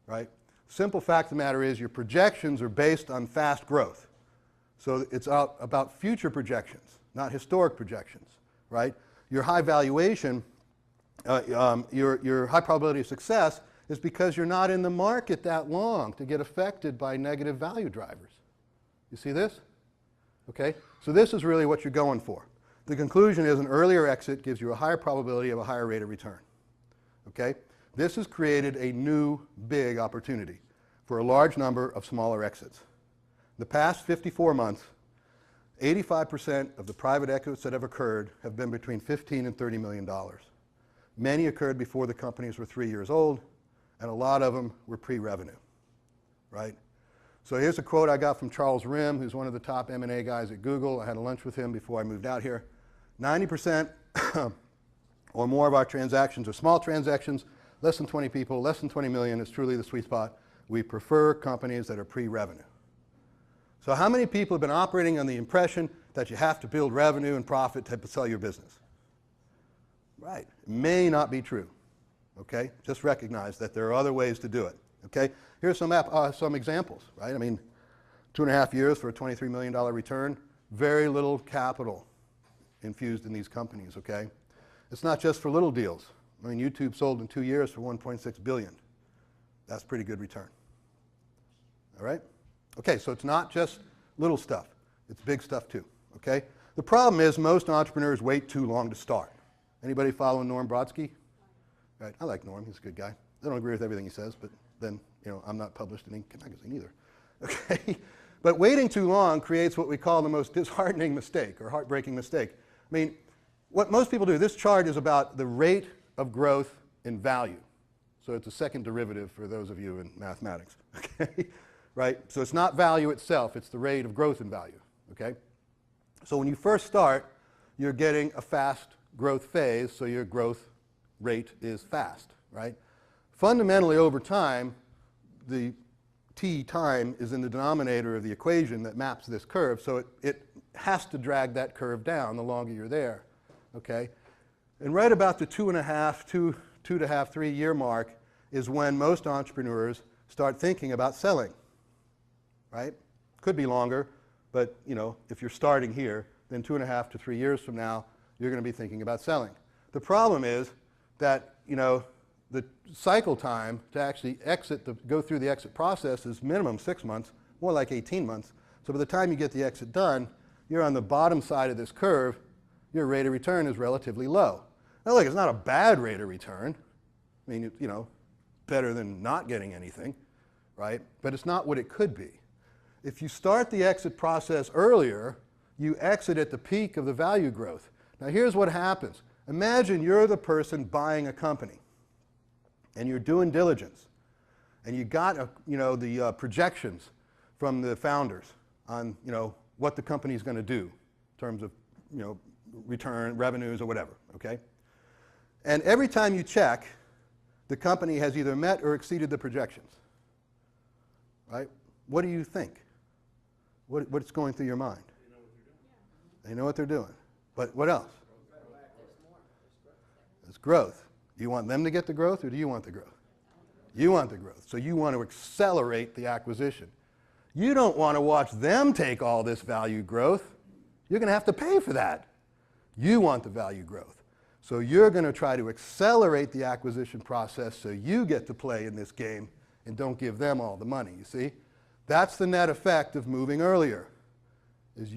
Right? Simple fact of the matter is your projections are based on fast growth. So it's about future projections, not historic projections, right? Your high valuation, your high probability of success is because you're not in the market that long to get affected by negative value drivers. You see this? Okay? So this is really what you're going for. The conclusion is an earlier exit gives you a higher probability of a higher rate of return. Okay? This has created a new big opportunity for a large number of smaller exits. The past 54 months, 85% of the private exits that have occurred have been between $15 and $30 million. Many occurred before the companies were 3 years old, and a lot of them were pre-revenue, right? So here's a quote I got from Charles Rim, who's one of the top M&A guys at Google. I had a lunch with him before I moved out here. 90% or more of our transactions are small transactions, less than 20 people, less than 20 million is truly the sweet spot. We prefer companies that are pre-revenue. So how many people have been operating on the impression that you have to build revenue and profit to sell your business? Right. It may not be true. Okay? Just recognize that there are other ways to do it. Okay? Here's some examples, right? I mean, 2.5 years for a $23 million return, very little capital infused in these companies, okay? It's not just for little deals. I mean, YouTube sold in 2 years for $1.6 billion. That's pretty good return. All right? Okay, so it's not just little stuff. It's big stuff too, okay? The problem is most entrepreneurs wait too long to start. Anybody following Norm Brodsky? Right, I like Norm, he's a good guy. I don't agree with everything he says, but then, I'm not published in Inc. magazine either. Okay? But waiting too long creates what we call the most disheartening mistake or heartbreaking mistake. I mean, what most people do, this chart is about the rate of growth in value. So it's a second derivative for those of you in mathematics, okay? Right? So it's not value itself, it's the rate of growth in value, okay? So when you first start, you're getting a fast growth phase, so your growth rate is fast, right? Fundamentally, over time, the t time is in the denominator of the equation that maps this curve, so it has to drag that curve down the longer you're there, okay? And right about the 2.5, 3 year mark is when most entrepreneurs start thinking about selling, right? Could be longer, but you know, if you're starting here, then 2.5 to 3 years from now, you're going to be thinking about selling. The problem is that, you know, the cycle time to actually go through the exit process is minimum 6 months, more like 18 months. So by the time you get the exit done, you're on the bottom side of this curve, your rate of return is relatively low. Now look, it's not a bad rate of return. I mean, you know, better than not getting anything, right? But it's not what it could be. If you start the exit process earlier, you exit at the peak of the value growth. Now here's what happens. Imagine you're the person buying a company, and you're doing diligence, and you got the projections from the founders on what the company's going to do in terms of return, revenues, or whatever. Okay, and every time you check, the company has either met or exceeded the projections. Right? What do you think? What's going through your mind? They know what they're doing. But what else? It's growth. Do you want them to get the growth, or do you want the growth? You want the growth. So you want to accelerate the acquisition. You don't want to watch them take all this value growth. You're going to have to pay for that. You want the value growth. So you're going to try to accelerate the acquisition process so you get to play in this game and don't give them all the money, you see? That's the net effect of moving earlier. Is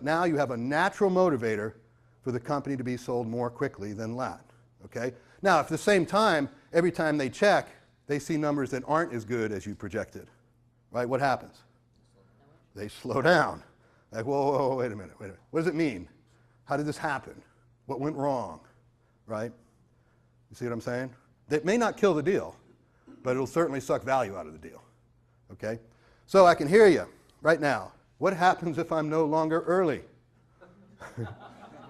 now you have a natural motivator for the company to be sold more quickly than that. Okay? Now, if at the same time, every time they check, they see numbers that aren't as good as you projected, right? What happens? They slow down. Like, whoa, wait a minute. What does it mean? How did this happen? What went wrong, right? You see what I'm saying? It may not kill the deal, but it'll certainly suck value out of the deal, okay? So I can hear you right now. What happens if I'm no longer early?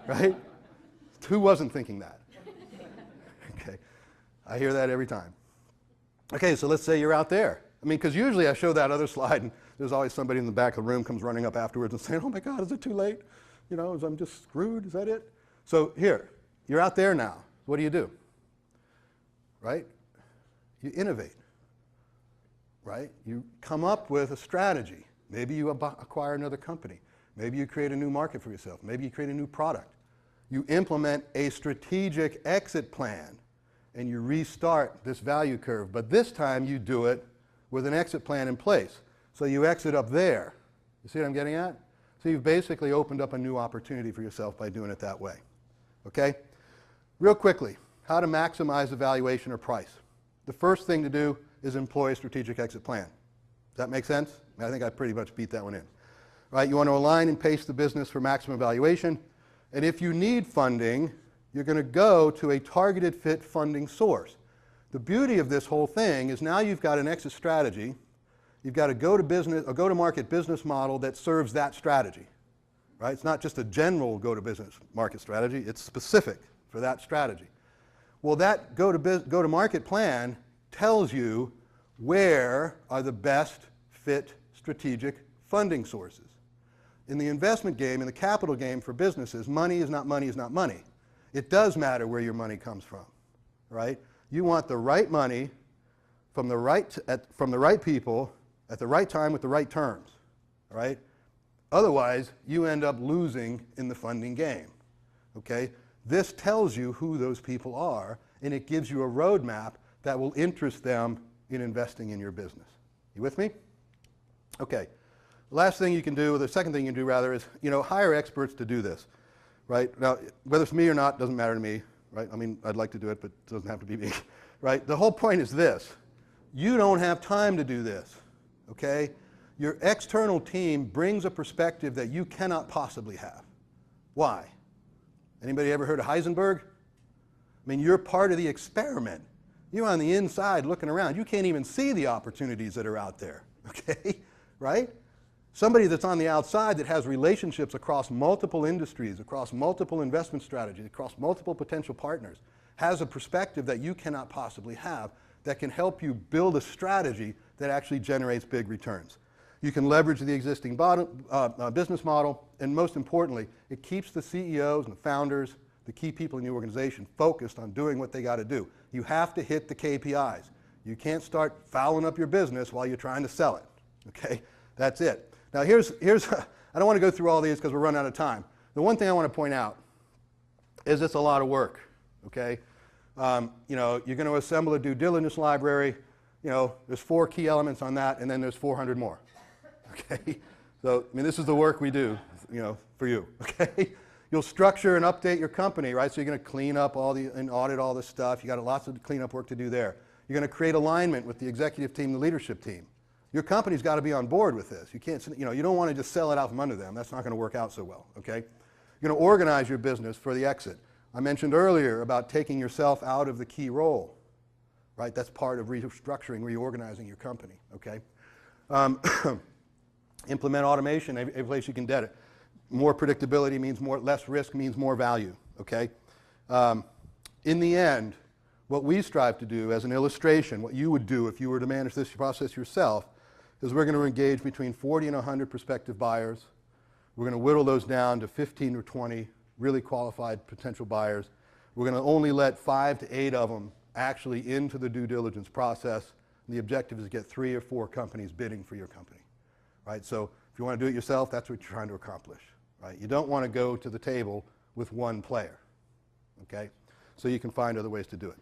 Right? Who wasn't thinking that? Okay, I hear that every time. Okay, so let's say you're out there. I mean, because usually I show that other slide, and there's always somebody in the back of the room comes running up afterwards and saying, oh my God, is it too late? I'm just screwed, is that it? So here, you're out there now. What do? Right? You innovate, right? You come up with a strategy. Maybe you acquire another company. Maybe you create a new market for yourself. Maybe you create a new product. You implement a strategic exit plan, and you restart this value curve. But this time you do it with an exit plan in place. So you exit up there. You see what I'm getting at? So you've basically opened up a new opportunity for yourself by doing it that way. Okay? Real quickly, how to maximize the valuation or price. The first thing to do is employ a strategic exit plan. Does that make sense? I think I pretty much beat that one in. Right? You want to align and pace the business for maximum valuation. And if you need funding, you're going to go to a targeted fit funding source. The beauty of this whole thing is now you've got an exit strategy. You've got a go-to-market business model that serves that strategy. Right? It's not just a general go-to-business market strategy. It's specific for that strategy. Well, that go-to-market plan tells you where are the best fit strategic funding sources. In the investment game, in the capital game for businesses, money is not money is not money. It does matter where your money comes from, right? You want the right money from the right people at the right time with the right terms, right? Otherwise, you end up losing in the funding game, okay? This tells you who those people are, and it gives you a roadmap that will interest them in investing in your business. You with me? Okay. The last thing you can do, or the second thing you can do rather, is hire experts to do this, right? Now, whether it's me or not doesn't matter to me, right? I mean, I'd like to do it, but it doesn't have to be me, right? The whole point is this. You don't have time to do this, okay? Your external team brings a perspective that you cannot possibly have. Why? Anybody ever heard of Heisenberg? I mean, you're part of the experiment. You're on the inside looking around. You can't even see the opportunities that are out there, okay? Right? Somebody that's on the outside that has relationships across multiple industries, across multiple investment strategies, across multiple potential partners, has a perspective that you cannot possibly have that can help you build a strategy that actually generates big returns. You can leverage the existing business model, and most importantly, it keeps the CEOs and the founders, the key people in the organization, focused on doing what they got to do. You have to hit the KPIs. You can't start fouling up your business while you're trying to sell it, okay? That's it. Now here's I don't want to go through all these because we're running out of time. The one thing I want to point out is it's a lot of work, okay? You know, you're going to assemble a due diligence library. You know, there's 4 key elements on that, and then there's 400 more. Okay, so I mean, this is the work we do, you know, for you. Okay, you'll structure and update your company, right? So you're going to clean up and audit all this stuff. You got lots of cleanup work to do there. You're going to create alignment with the executive team, the leadership team. Your company's got to be on board with this. You can't, you know, you don't want to just sell it out from under them. That's not going to work out so well. Okay, you're going to organize your business for the exit. I mentioned earlier about taking yourself out of the key role, right? That's part of restructuring, reorganizing your company. Okay. Implement automation every place you can get it. More predictability means less risk means more value, okay? In the end, what we strive to do as an illustration, what you would do if you were to manage this process yourself, is we're going to engage between 40 and 100 prospective buyers. We're going to whittle those down to 15 or 20 really qualified potential buyers. We're going to only let 5 to 8 of them actually into the due diligence process. And the objective is to get 3 or 4 companies bidding for your company. Right? So if you want to do it yourself, that's what you're trying to accomplish. Right? You don't want to go to the table with one player. Okay? So you can find other ways to do it.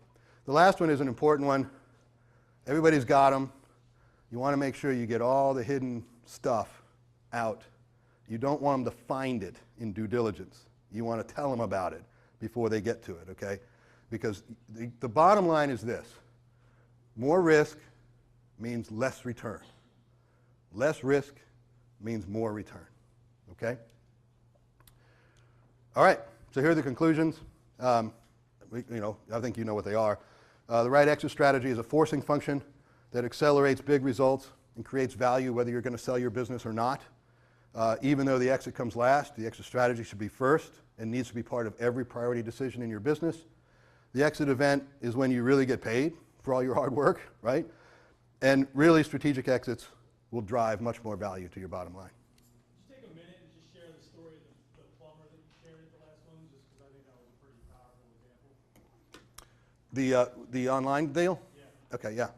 The last one is an important one. Everybody's got them. You want to make sure you get all the hidden stuff out. You don't want them to find it in due diligence. You want to tell them about it before they get to it. Okay? Because the bottom line is this. More risk means less return. Less risk means more return, okay? All right, so here are the conclusions. I think you know what they are. The right exit strategy is a forcing function that accelerates big results and creates value whether you're going to sell your business or not. Even though the exit comes last, the exit strategy should be first and needs to be part of every priority decision in your business. The exit event is when you really get paid for all your hard work, right? And really strategic exits will drive much more value to your bottom line. Just take a minute and just share the story of the plumber that you shared at the last one, just because I think that was a pretty powerful example. The online deal? Yeah. Okay, yeah.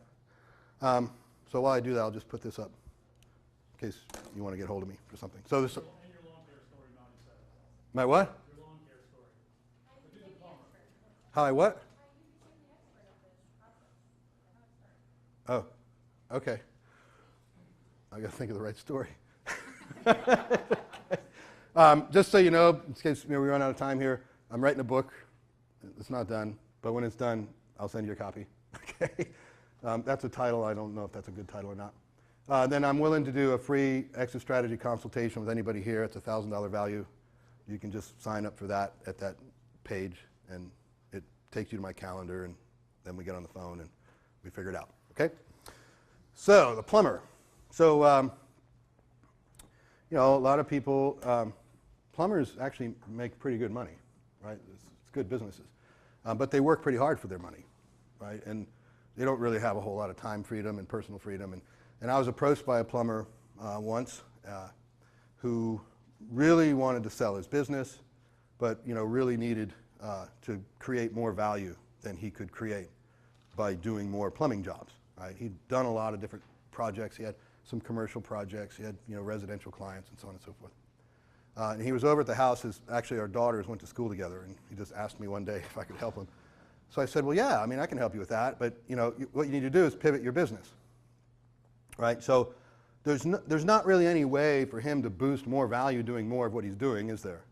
So while I do that, I'll just put this up in case you want to get hold of me for something. So this. And your lawn care story, not just that. My what? Your lawn care story. But do the plumber. How I what? Oh, okay. I got to think of the right story. Just so you know, in case we run out of time here, I'm writing a book. It's not done, but when it's done, I'll send you a copy. Okay, that's a title. I don't know if that's a good title or not. Then I'm willing to do a free exit strategy consultation with anybody here. It's a $1,000 value. You can just sign up for that at that page, and it takes you to my calendar, and then we get on the phone and we figure it out. Okay. So the plumber. So, you know, a lot of people, plumbers actually make pretty good money, right? It's good businesses. But they work pretty hard for their money, right? And they don't really have a whole lot of time freedom and personal freedom. And I was approached by a plumber once who really wanted to sell his business, but, you know, really needed to create more value than he could create by doing more plumbing jobs, right? He'd done a lot of different projects. He had some commercial projects. He had, you know, residential clients and so on and so forth. And he was over at the house. Actually, our daughters went to school together, and he just asked me one day if I could help him. So I said, well, yeah, I mean, I can help you with that, but, you know, what you need to do is pivot your business, right? So there's not really any way for him to boost more value doing more of what he's doing, is there?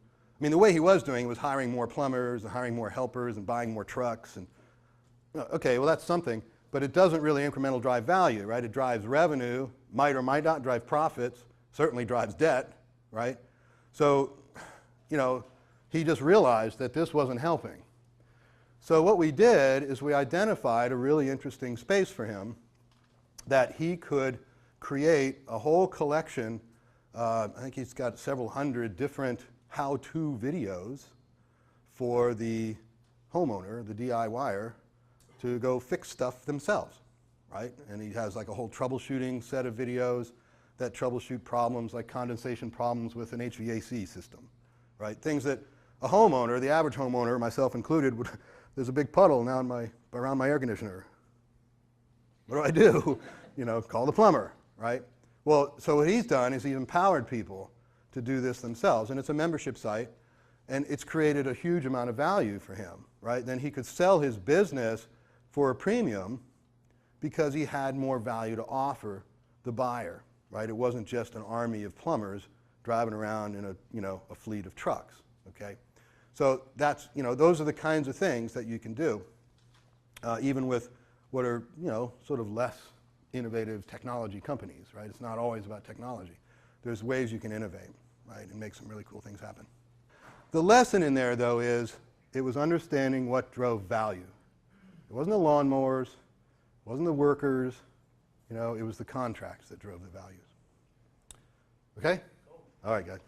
I mean, the way he was doing was hiring more plumbers and hiring more helpers and buying more trucks. And okay, well, that's something. but it doesn't really incremental drive value, right? It drives revenue, might or might not drive profits, certainly drives debt, right? So, you know, he just realized that this wasn't helping. So what we did is we identified a really interesting space for him that he could create a whole collection. I think he's got several hundred different how-to videos for the homeowner, the DIYer, to go fix stuff themselves, right? And he has like a whole troubleshooting set of videos that troubleshoot problems like condensation problems with an HVAC system, right? Things that a homeowner, the average homeowner, myself included, would, there's a big puddle now in around my air conditioner. What do I do? You know, call the plumber, right? Well, so what he's done is he's empowered people to do this themselves, and it's a membership site, and it's created a huge amount of value for him, right? Then he could sell his business for a premium because he had more value to offer the buyer, right? It wasn't just an army of plumbers driving around in a fleet of trucks, okay? So that's, those are the kinds of things that you can do, even with what are, sort of less innovative technology companies, right? It's not always about technology. There's ways you can innovate, right, and make some really cool things happen. The lesson in there, though, is it was understanding what drove value. It wasn't the lawnmowers, it wasn't the workers, it was the contracts that drove the values. Okay? Cool. All right, guys.